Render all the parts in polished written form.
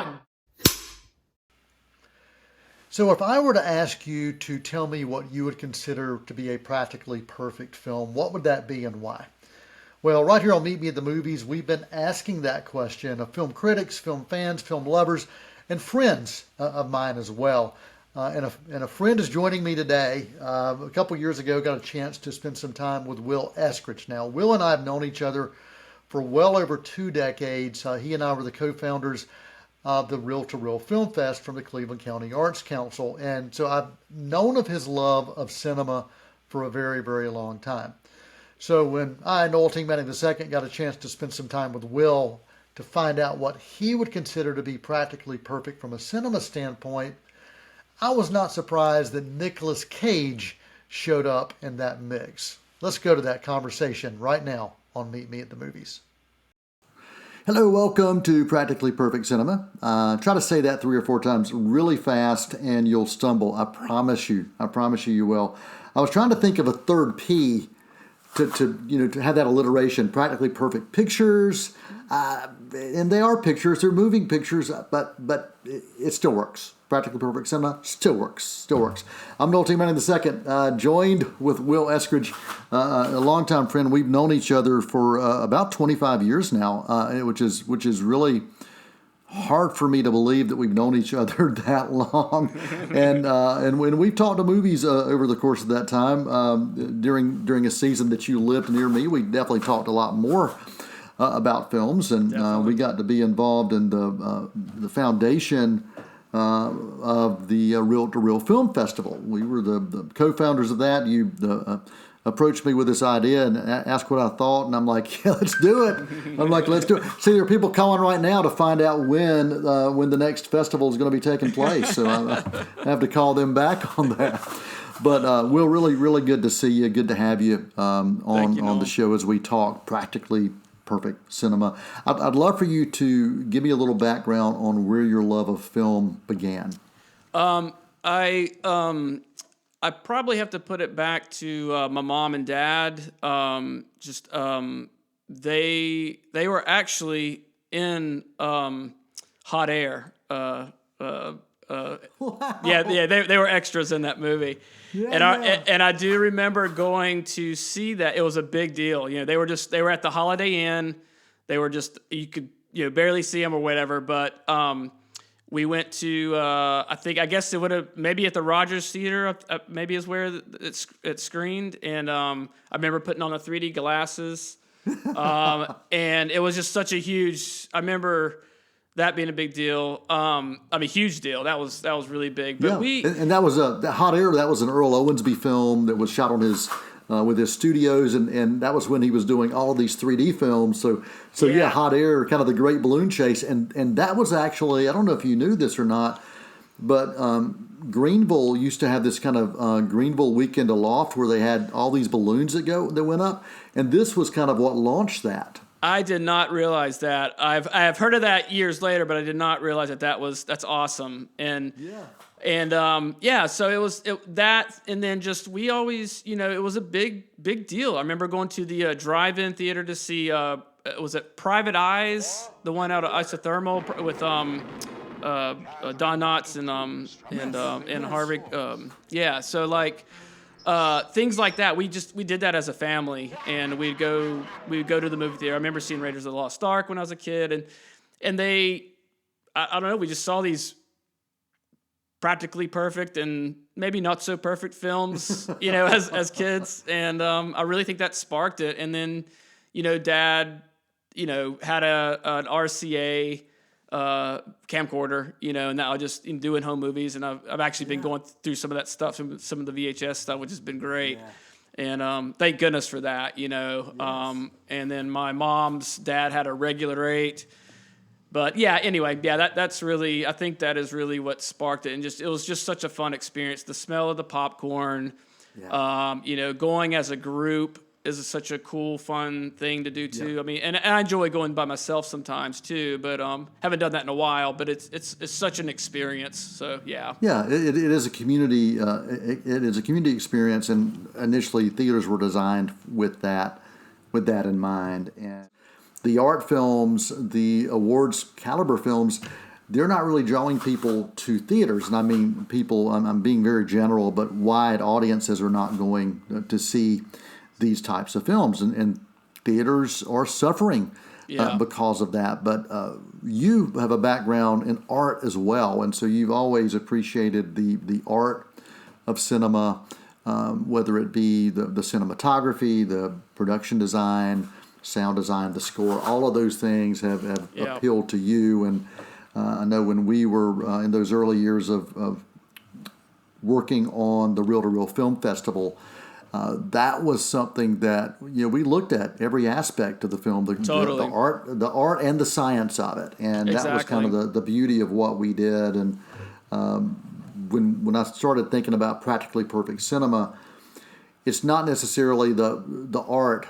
one. So if I were to ask you to tell me what you would consider to be a practically perfect film, what would that be and why? Well, right here on Meet Me at the Movies, we've been asking that question of film critics, film fans, film lovers, and friends of mine as well. And a friend is joining me today. A couple years ago, got a chance to spend some time with Will Eskridge. Now, Will and I have known each other for well over 2 decades. He and I were the co-founders of the Reel-to-Reel Film Fest from the Cleveland County Arts Council. And so I've known of his love of cinema for a very, very long time. So when I, Noel T II, got a chance to spend some time with Will to find out what he would consider to be practically perfect from a cinema standpoint, I was not surprised that Nicolas Cage showed up in that mix. Let's go to that conversation right now on Meet Me at the Movies. Hello, welcome to Practically Perfect Cinema. Try to say that 3 or 4 times really fast and you'll stumble. I promise you you will. I was trying to think of a third P to have that alliteration. Practically Perfect Pictures, and they are pictures, they're moving pictures, but it still works. Practically Perfect Cinema still works. I'm Noel T II, joined with Will Eskridge, a longtime friend. We've known each other for about 25 years now, which is really hard for me to believe that we've known each other that long. And when we've talked to movies over the course of that time, during a season that you lived near me, we definitely talked a lot more about films, and we got to be involved in the foundation of the Reel-to-Reel Film Festival. We were the co-founders of that. You approached me with this idea and asked what I thought, and I'm like, yeah, let's do it. Let's do it. See, there are people calling right now to find out when the next festival is going to be taking place, so I have to call them back on that. But Will, really good to see you. Good to have you on the show as we talk Practically Perfect Cinema. I'd love for you to give me a little background on where your love of film began. I probably have to put it back to my mom and dad. They were actually in Hot Air. Wow. Yeah, they were extras in that movie. Yeah, and I do remember going to see that. It was a big deal. They were at the Holiday Inn. They were just, you could barely see them or whatever. But we went to I guess it would have maybe at the Rogers Theater maybe is where it screened. And I remember putting on the 3D glasses. And it was just such a huge. I remember that being a big deal. Huge deal. That was really big. But and that was the Hot Air. That was an Earl Owensby film that was shot on his with his studios, and that was when he was doing all of these 3D films. So Hot Air, kind of the Great Balloon Chase, and that was actually, I don't know if you knew this or not, but Greenville used to have this kind of Greenville Weekend Aloft where they had all these balloons that went up, and this was kind of what launched that. I did not realize that. I have heard of that years later, but I did not realize that's awesome. And so it was that, and then just we always, it was a big deal. I remember going to the drive-in theater to see was it Private Eyes, the one out of Isothermal with Don Knotts and Harvey. So like. Things like that. We did that as a family, and we'd go to the movie theater. I remember seeing Raiders of the Lost Ark when I was a kid, and I don't know, we just saw these practically perfect and maybe not so perfect films, as kids, and I really think that sparked it. And then, Dad, had an RCA camcorder, and now just doing home movies, and I've actually been going through some of that stuff, some of the VHS stuff, which has been great, and thank goodness for that, and then my mom's dad had a regular 8, but that's really, I think that is really what sparked it, and it was just such a fun experience. The smell of the popcorn, going as a group is such a cool, fun thing to do too. Yeah. And I enjoy going by myself sometimes too, but haven't done that in a while. But it's such an experience. So yeah. Yeah, it is a community. It is a community experience, and initially theaters were designed with that in mind. And the art films, the awards caliber films, they're not really drawing people to theaters. And I mean, people, I'm being very general, but wide audiences are not going to see these types of films. And theaters are suffering because of that. But you have a background in art as well. And so you've always appreciated the art of cinema, whether it be the cinematography, the production design, sound design, the score, all of those things have appealed to you. And I know when we were in those early years of working on the Reel-to-Reel Film Festival, that was something that we looked at every aspect of the film, the art and the science of it, and that was kind of the beauty of what we did. And when I started thinking about practically perfect cinema, it's not necessarily the art.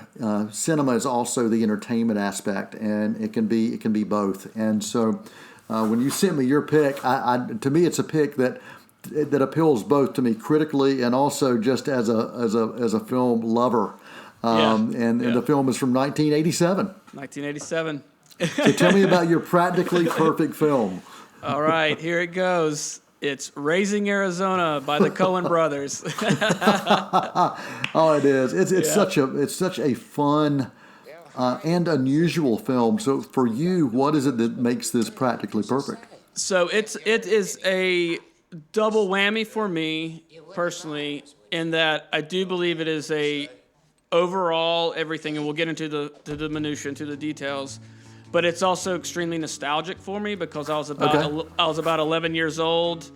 Cinema is also the entertainment aspect, and it can be both. And so, when you sent me your pick, to me, it's a pick that appeals both to me critically and also just as a film lover. And the film is from 1987. 1987. So tell me about your practically perfect film. All right, here it goes. It's Raising Arizona by the Coen Brothers. Oh, it is. It's such a fun and unusual film. So for you, what is it that makes this practically perfect? So it is a double whammy for me personally, in that I do believe it is a overall everything, and we'll get into the minutia, into the details. But it's also extremely nostalgic for me because I was about 11 years old,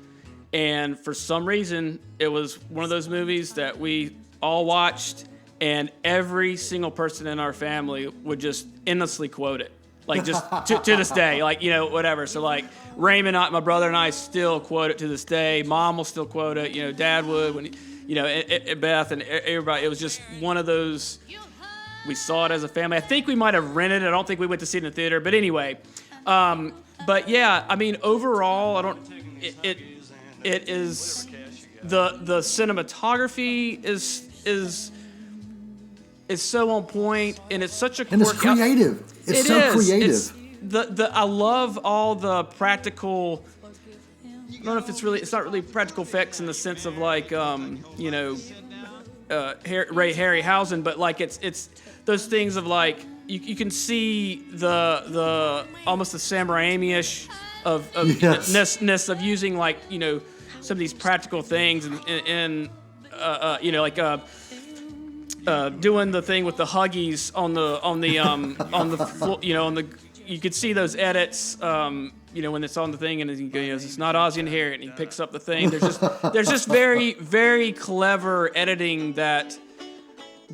and for some reason it was one of those movies that we all watched, and every single person in our family would just endlessly quote it, like just to this day, like whatever. So like Raymond, my brother, and I still quote it to this day. Mom will still quote it. Dad would when Beth and everybody. It was just one of those. We saw it as a family. I think we might have rented it. I don't think we went to see it in the theater. But anyway, but yeah, I mean, overall, it is the cinematography is so on point, and it's such a and it's creative. It's so creative. I love all the practical. I don't know if it's not really practical effects in the sense of like Harryhausen, but like it's those things of like you can see the almost the Sam Raimi-ish of ness of using like some of these practical things and doing the thing with the Huggies on the floor, you could see those edits when it's on the thing and he goes, it's not Ozzy and Harriet, and he picks up the thing. There's just very, very clever editing that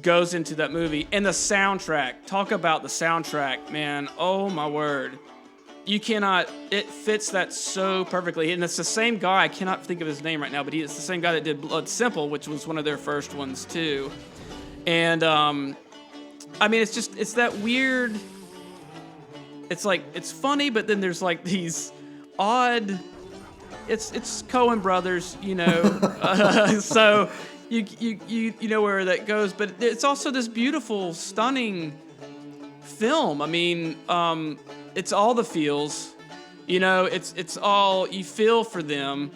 goes into that movie. And the soundtrack, talk about the soundtrack, man. Oh my word. It fits that so perfectly. And it's the same guy, I cannot think of his name right now, but it's the same guy that did Blood Simple, which was one of their first ones too. And it's that weird, it's like, it's funny, but then there's like these odd, it's Coen Brothers, so you know where that goes, but it's also this beautiful, stunning film. I mean, it's all the feels, it's all, you feel for them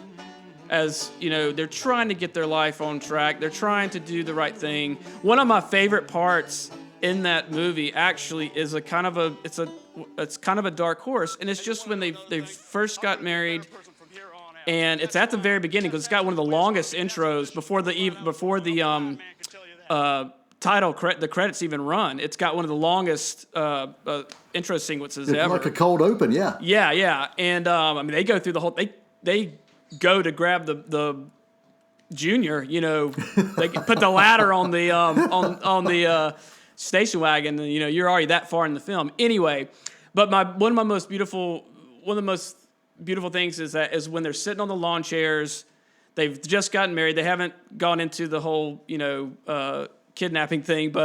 as, they're trying to get their life on track. They're trying to do the right thing. One of my favorite parts in that movie actually is it's kind of a dark horse, and it's just when they first got married, and it's at the very beginning because it's got one of the longest intros before the the credits even run. It's got one of the longest intro sequences ever. Like a cold open, yeah. Yeah, and they go through the whole. They go to grab the junior. They put the ladder on the the station wagon, and you're already that far in the film. Anyway, but one of the most beautiful things is when they're sitting on the lawn chairs. They've just gotten married. They haven't gone into the whole kidnapping thing,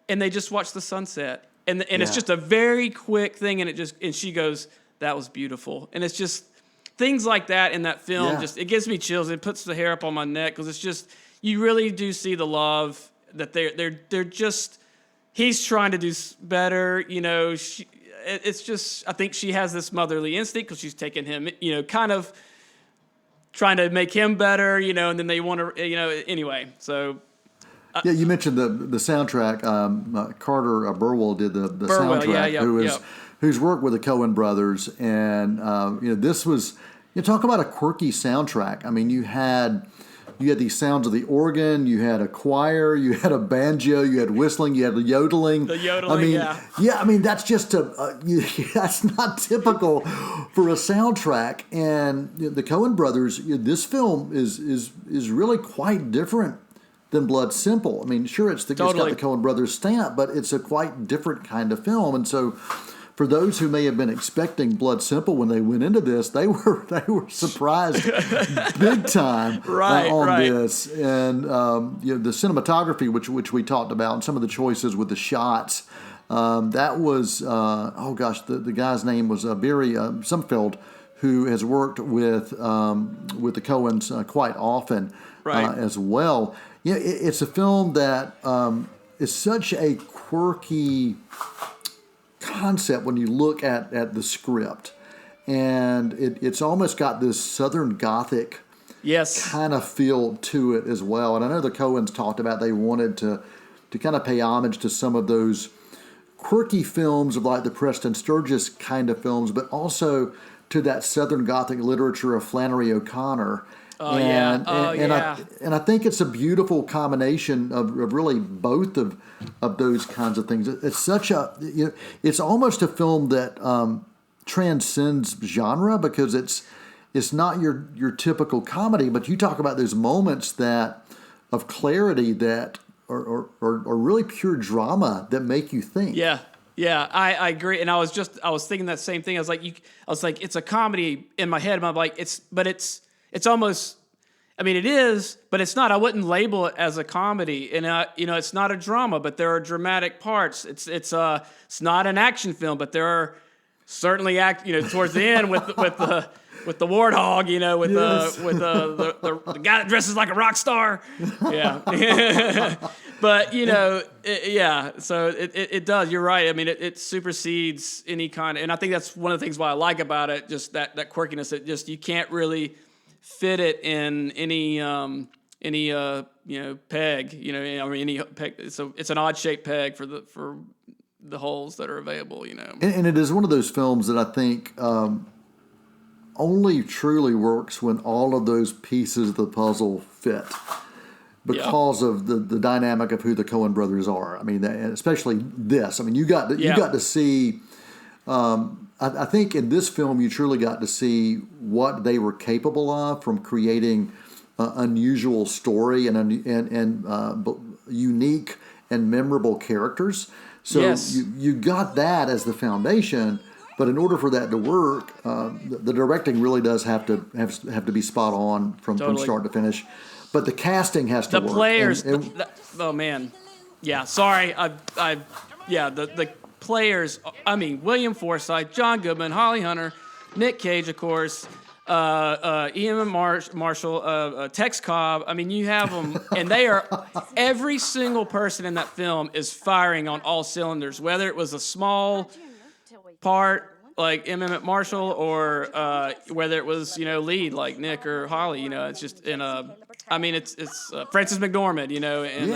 and they just watch the sunset, and it's just a very quick thing, and she goes, "That was beautiful," and it's just things like that in that film. Yeah. Just it gives me chills. It puts the hair up on my neck because it's just you really do see the love that they're just. He's trying to do better, it's just, I think she has this motherly instinct because she's taken him, kind of trying to make him better, and then they want to, anyway. So. Yeah, you mentioned the soundtrack. Carter Burwell did the soundtrack. Who's worked with the Coen Brothers, and this was, talk about a quirky soundtrack. I mean, you had these sounds of the organ, you had a choir, you had a banjo, you had whistling, you had the yodeling. The yodeling, I mean, that's just that's not typical for a soundtrack. And the Coen Brothers, this film is really quite different than Blood Simple. I mean, sure, it's got the Coen Brothers stamp, but it's a quite different kind of film. And so, for those who may have been expecting Blood Simple when they went into this, they were surprised big time on this. And the cinematography, which we talked about, and some of the choices with the shots, that was the guy's name was Barry Sumfeld, who has worked with the Coens quite often as well. Yeah, it's a film that is such a quirky concept when you look at the script, and it's almost got this Southern Gothic kind of feel to it as well. And I know the Coens talked about they wanted to kind of pay homage to some of those quirky films of like the Preston Sturges kind of films, but also to that Southern Gothic literature of Flannery O'Connor. And I think it's a beautiful combination of really both of those kinds of things. It's such it's almost a film that transcends genre, because it's not your typical comedy, but you talk about those moments of clarity that are really pure drama that make you think. Yeah, I agree. And I was thinking that same thing. I was like, it's a comedy in my head. I'm like, it's almost, I mean, it is, but it's not. I wouldn't label it as a comedy. And, it's not a drama, but there are dramatic parts. It's not an action film, but there are certainly towards the end with the warthog, the guy that dresses like a rock star. Yeah. But, so it does. You're right. I mean, it supersedes any kind. And I think that's one of the things why I like about it, just that quirkiness. That just, you can't really fit it in any peg, any peg. So it's an odd shaped peg for the holes that are available, And it is one of those films that I think only truly works when all of those pieces of the puzzle fit, because of the dynamic of who the Coen Brothers are. I mean, especially this. I mean, you got to see. I think in this film you truly got to see what they were capable of from creating unusual story and unique and memorable characters. So you got that as the foundation. But in order for that to work, the directing really does have to be spot on from start to finish. But the casting has to work. The players, oh man, yeah. Sorry, the players. I mean, William Forsythe, John Goodman, Holly Hunter, Nick Cage, of course, Ian Marshall, Tex Cobb. I mean, you have them, and they are. Every single person in that film is firing on all cylinders, whether it was a small part like Emmett Marshall, or whether it was lead like Nick or Holly. It's just it's Francis McDormand. And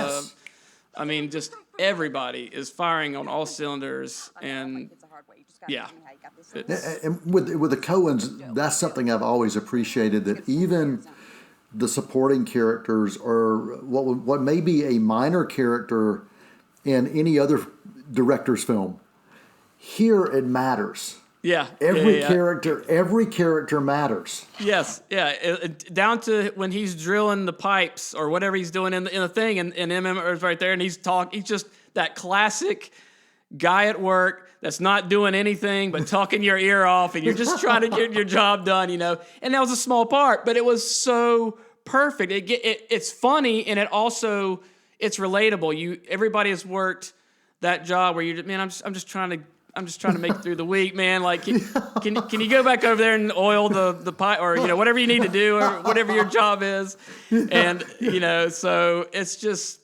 I mean, just everybody is firing on all cylinders, and and with the Coens, that's something I've always appreciated, that even the supporting characters, or what may be a minor character in any other director's film, here it matters. Yeah. Every character matters. Yes. Yeah. Down to when he's drilling the pipes or whatever he's doing in the thing, and MM is right there, and he's just that classic guy at work that's not doing anything but talking your ear off, and you're just trying to get your job done, And that was a small part, but it was so perfect. It's funny, and it's relatable. Everybody has worked that job where I'm just trying to make it through the week, man. Like, can you go back over there and oil the pipe, or whatever you need to do, or whatever your job is, and so it's just,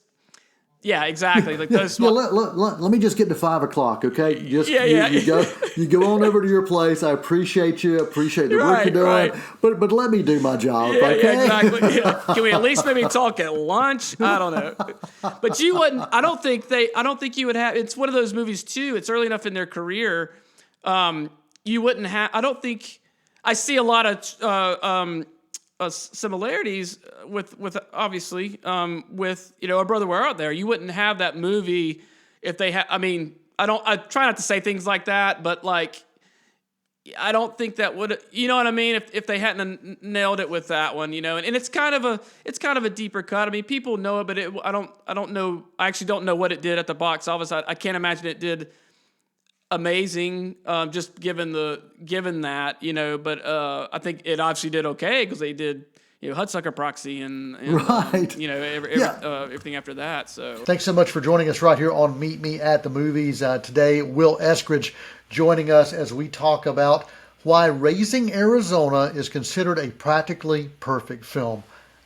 Yeah, exactly. Like those. Yeah, let me just get to 5 o'clock, okay? Just Yeah. you go on over to your place. I appreciate you. Appreciate the work you're doing. Right. But let me do my job, Yeah, okay? yeah, exactly. Yeah. Can we at least maybe talk at lunch? I don't know. But you wouldn't. I don't think you would have. It's one of those movies too. It's early enough in their career. You wouldn't have. I don't think. I see a lot of similarities with obviously with Our Brother Where Art Thou. You wouldn't have that movie if they had. I mean, I try not to say things like that, but like I don't think that would. You know what I mean? If they hadn't nailed it with that one, and it's kind of a deeper cut. I mean, people know it, but I don't know. I actually don't know what it did at the box office. I can't imagine it did amazing, just given that, but I think it obviously did okay because they did, Hudsucker Proxy and right. everything after that. So thanks so much for joining us right here on Meet Me at the Movies. Today, Will Eskridge joining us as we talk about why Raising Arizona is considered a practically perfect film.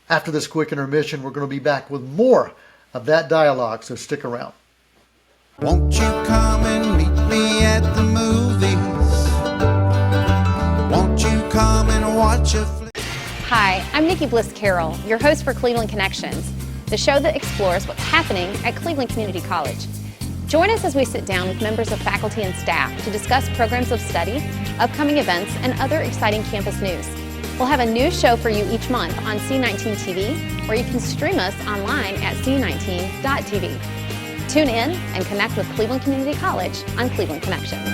After this quick intermission, we're going to be back with more of that dialogue, so stick around. Won't you come and meet me at the movies? Won't you come and watch a flick? Hi, I'm Nikki Bliss Carroll, your host for Cleveland Connections, the show that explores what's happening at Cleveland Community College. Join us as we sit down with members of faculty and staff to discuss programs of study, upcoming events, and other exciting campus news. We'll have a new show for you each month on C19 TV, or you can stream us online at C19.tv. Tune in and connect with Cleveland Community College on Cleveland Connections.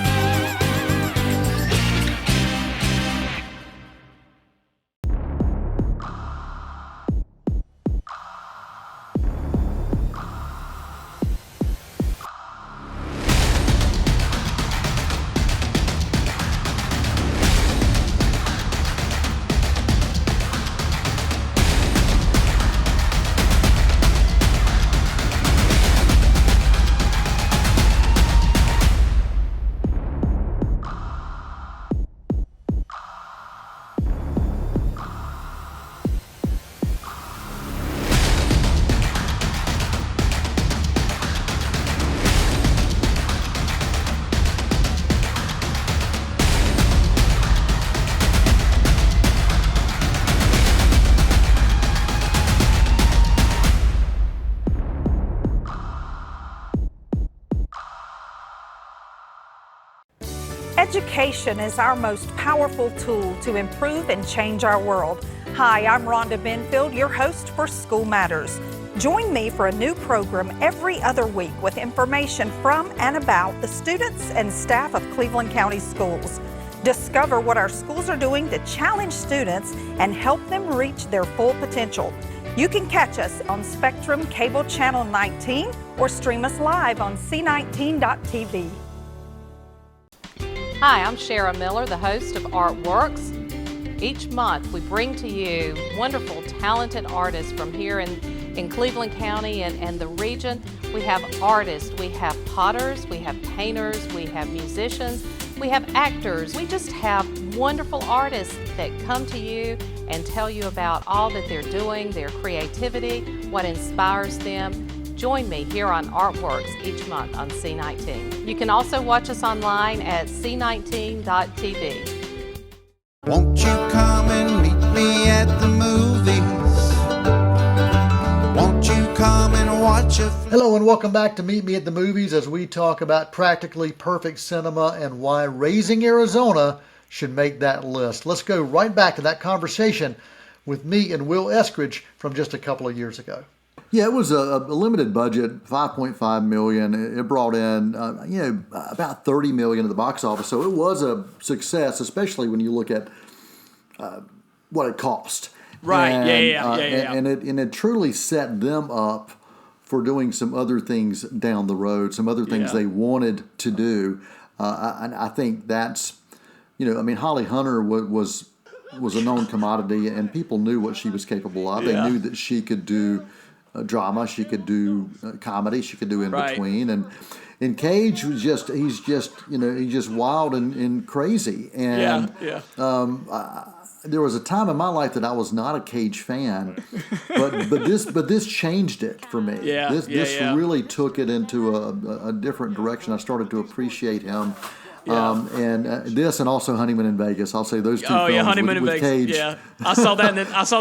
Education is our most powerful tool to improve and change our world. Hi, I'm Rhonda Benfield, your host for School Matters. Join me for a new program every other week with information from and about the students and staff of Cleveland County Schools. Discover what our schools are doing to challenge students and help them reach their full potential. You can catch us on Spectrum Cable Channel 19 or stream us live on C19.tv. Hi, I'm Shara Miller, the host of Artworks. Each month we bring to you wonderful, talented artists from here in Cleveland County and the region. We have artists, we have potters, we have painters, we have musicians, we have actors. We just have wonderful artists that come to you and tell you about all that they're doing, their creativity, what inspires them. Join me here on Artworks each month on C19. You can also watch us online at c19.tv. Won't you come and meet me at the movies? Won't you come and watch a flick? Hello and welcome back to Meet Me at the Movies as we talk about practically perfect cinema and why Raising Arizona should make that list. Let's go right back to that conversation with me and Will Eskridge from just a couple of years ago. Yeah, it was a limited budget, $5.5 million. It brought in, about $30 million at the box office. So it was a success, especially when you look at what it cost. right, And it truly set them up for doing some other things down the road, some other things they wanted to do. And I think that's, Holly Hunter was a known commodity, and people knew what she was capable of. They knew that she could do drama, she could do comedy, she could do in between, and Cage was he's just wild and crazy, and there was a time in my life that I was not a Cage fan, but this changed it for me. This really took it into a different direction. I started to appreciate him. This and also Honeymoon in Vegas. I'll say those two films Honeymoon in with Vegas. Cage. Yeah, I saw that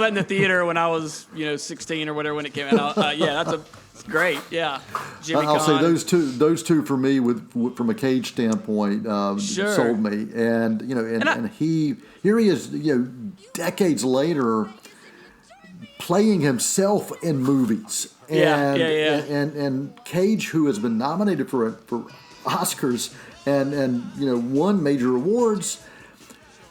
in the theater when I was 16 or whatever when it came out. It's great. Yeah, Jimmy I'll say Caan. those two for me from a Cage standpoint sold me. And and here he is decades later playing himself in movies. And Cage, who has been nominated for Oscars and won major awards,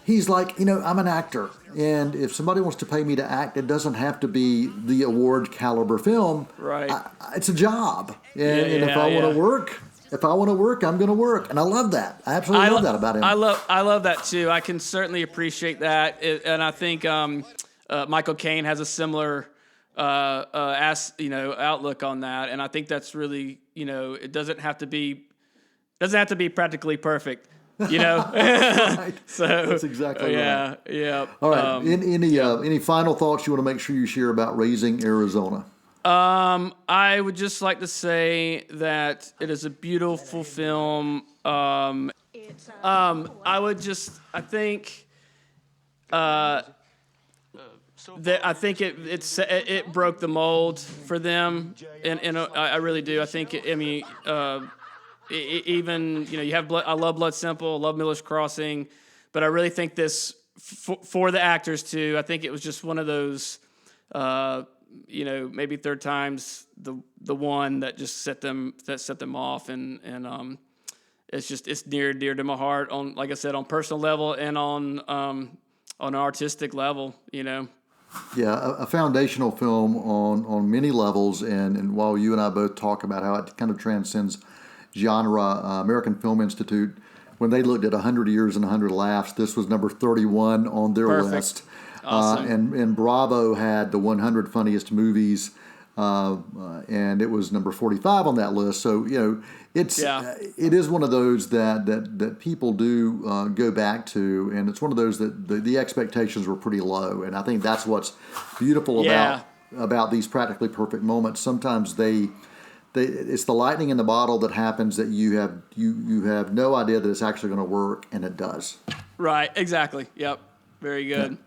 he's like, I'm an actor, and if somebody wants to pay me to act, it doesn't have to be the award caliber film. Right. It's a job, and if I want to work, I'm going to work, and I love that. I absolutely love that about him. I love that too. I can certainly appreciate that, and I think Michael Caine has a similar outlook on that, and I think that's really it doesn't have to be practically perfect. Right. So that's exactly right. Yeah. All right. Any final thoughts you want to make sure you share about Raising Arizona? I would just like to say that it is a beautiful film. I think it broke the mold for them, and I really do. I think even you have I love Blood Simple, I love Miller's Crossing, but I really think this for the actors too. I think it was just one of those, maybe third times the one that just set them off, and it's near and dear to my heart on, like I said, on personal level and on an artistic level. Yeah, a foundational film on many levels, and while you and I both talk about how it kind of transcends genre, American Film Institute, when they looked at 100 Years and 100 Laughs, this was number 31 on their list. Awesome. And Bravo had the 100 funniest movies, and it was number 45 on that list. So it is one of those that people do go back to, and it's one of those that the expectations were pretty low. And I think that's what's beautiful about these practically perfect moments. Sometimes it's the lightning in the bottle that happens that you have no idea that it's actually going to work, and it does. Right, exactly. Yep, very good. Yeah.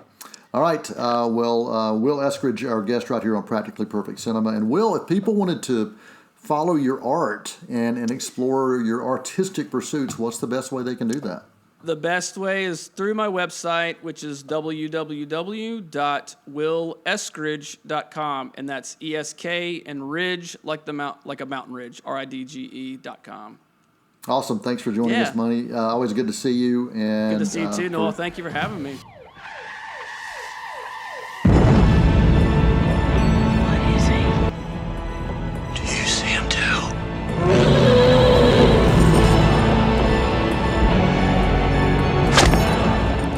All right, Will Eskridge, our guest right here on Practically Perfect Cinema. And Will, if people wanted to follow your art and explore your artistic pursuits, what's the best way they can do that? The best way is through my website, which is www.willeskridge.com, and that's ESK and Ridge, like a mountain ridge, RIDGE.com. Awesome. Thanks for joining us, Money. Always good to see you. And good to see you too, Noel. Thank you for having me. Do you see him too?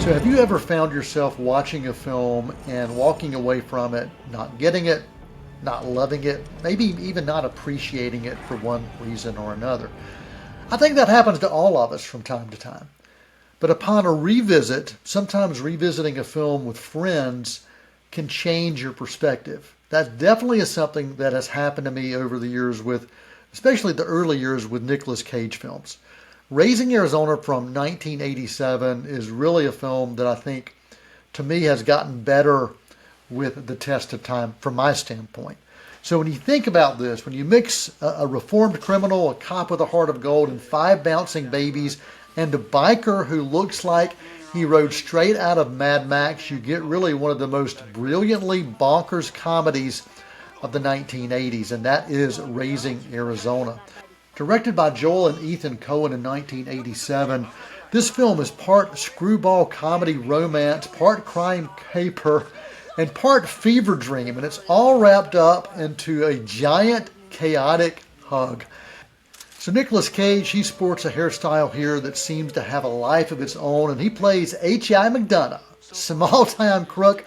So have you ever found yourself watching a film and walking away from it, not getting it, not loving it, maybe even not appreciating it for one reason or another? I think that happens to all of us from time to time. But upon a revisit, sometimes revisiting a film with friends can change your perspective. That definitely is something that has happened to me over the years especially the early years with Nicolas Cage films. Raising Arizona from 1987 is really a film that I think, to me, has gotten better with the test of time from my standpoint. So when you think about this, when you mix a reformed criminal, a cop with a heart of gold, and 5 bouncing babies, and a biker who looks like he rode straight out of Mad Max, you get really one of the most brilliantly bonkers comedies of the 1980s, and that is Raising Arizona. Directed by Joel and Ethan Coen in 1987, this film is part screwball comedy romance, part crime caper, and part fever dream, and it's all wrapped up into a giant, chaotic hug. So Nicolas Cage, he sports a hairstyle here that seems to have a life of its own, and he plays H.I. McDonough, small-time crook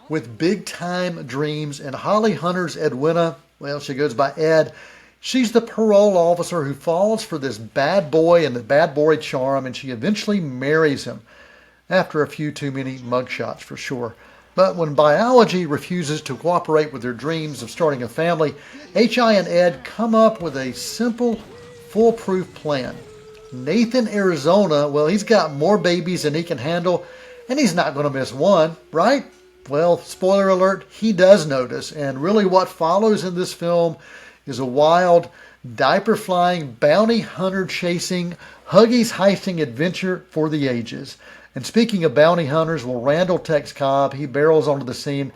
with big-time dreams, and Holly Hunter's Edwina, well, she goes by Ed. She's the parole officer who falls for this bad boy and the bad boy charm, and she eventually marries him. after a few too many mugshots for sure. But when biology refuses to cooperate with their dreams of starting a family, H.I. and Ed come up with a simple, foolproof plan. Nathan, Arizona, well, he's got more babies than he can handle, and he's not going to miss one, right? Well, spoiler alert, he does notice, and really what follows in this film is a wild, diaper-flying, bounty hunter-chasing, Huggies heisting adventure for the ages. And speaking of bounty hunters, well, Randall Tex Cobb, he barrels onto the scene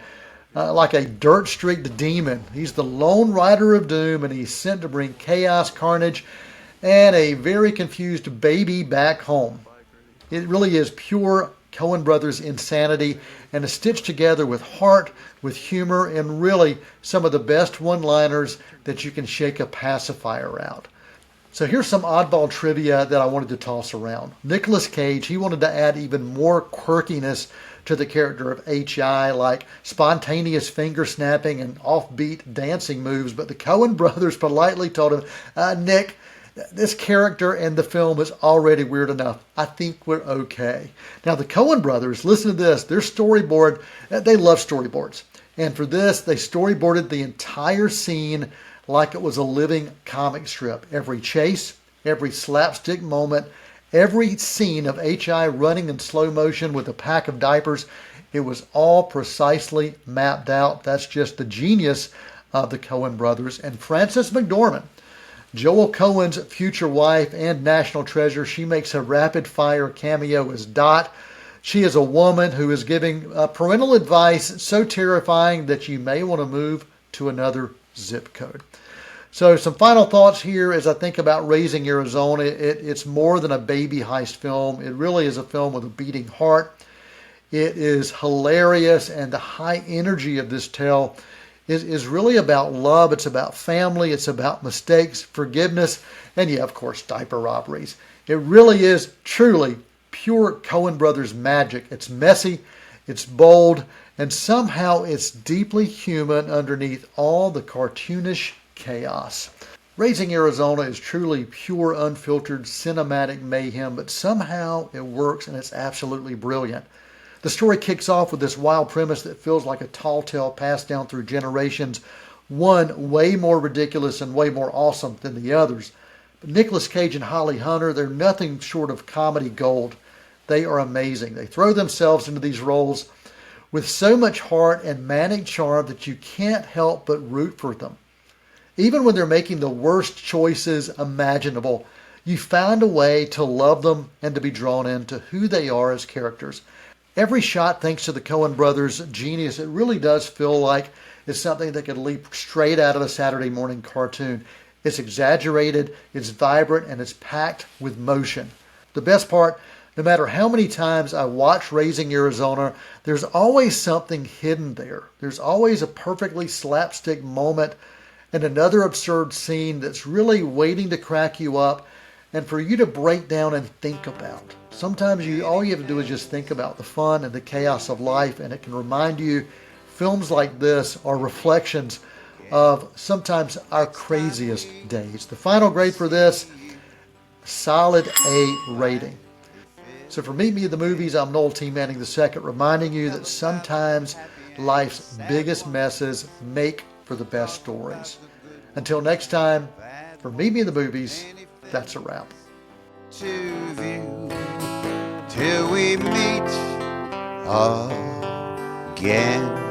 like a dirt-streaked demon. He's the lone rider of doom, and he's sent to bring chaos, carnage, and a very confused baby back home. It really is pure Coen Brothers insanity, and is stitched together with heart, with humor, and really some of the best one-liners that you can shake a pacifier out. So here's some oddball trivia that I wanted to toss around. Nicolas Cage, he wanted to add even more quirkiness to the character of H.I., like spontaneous finger snapping and offbeat dancing moves, but the Coen Brothers politely told him, Nick, this character in the film is already weird enough. I think we're okay. Now, the Coen Brothers, listen to this, their storyboard, they love storyboards. And for this, they storyboarded the entire scene like it was a living comic strip. Every chase, every slapstick moment, every scene of H.I. running in slow motion with a pack of diapers, it was all precisely mapped out. That's just the genius of the Coen Brothers. And Frances McDormand, Joel Coen's future wife and national treasure, she makes a rapid-fire cameo as Dot. She is a woman who is giving parental advice so terrifying that you may want to move to another zip code. So some final thoughts here as I think about Raising Arizona. It's more than a baby heist film. It really is a film with a beating heart. It is hilarious, and the high energy of this tale is really about love. It's about family. It's about mistakes, forgiveness, and yeah, of course, diaper robberies. It really is truly pure Coen Brothers magic. It's messy, it's bold, and somehow it's deeply human underneath all the cartoonish chaos. Raising Arizona is truly pure, unfiltered, cinematic mayhem, but somehow it works and it's absolutely brilliant. The story kicks off with this wild premise that feels like a tall tale passed down through generations, one way more ridiculous and way more awesome than the others. But Nicolas Cage and Holly Hunter, they're nothing short of comedy gold. They are amazing. They throw themselves into these roles with so much heart and manic charm that you can't help but root for them. Even when they're making the worst choices imaginable, you find a way to love them and to be drawn into who they are as characters. Every shot, thanks to the Coen Brothers' genius, it really does feel like it's something that could leap straight out of a Saturday morning cartoon. It's exaggerated, it's vibrant, and it's packed with motion. The best part, no matter how many times I watch Raising Arizona, there's always something hidden there. There's always a perfectly slapstick moment and another absurd scene that's really waiting to crack you up and for you to break down and think about. Sometimes all you have to do is just think about the fun and the chaos of life, and it can remind you films like this are reflections of sometimes our craziest days. The final grade for this, solid A rating. So for Meet Me at the Movies, I'm Noel T. Manning II, reminding you that sometimes life's biggest messes make for the best stories. Until next time, for Meet Me in the Movies, that's a wrap. To view till we meet again.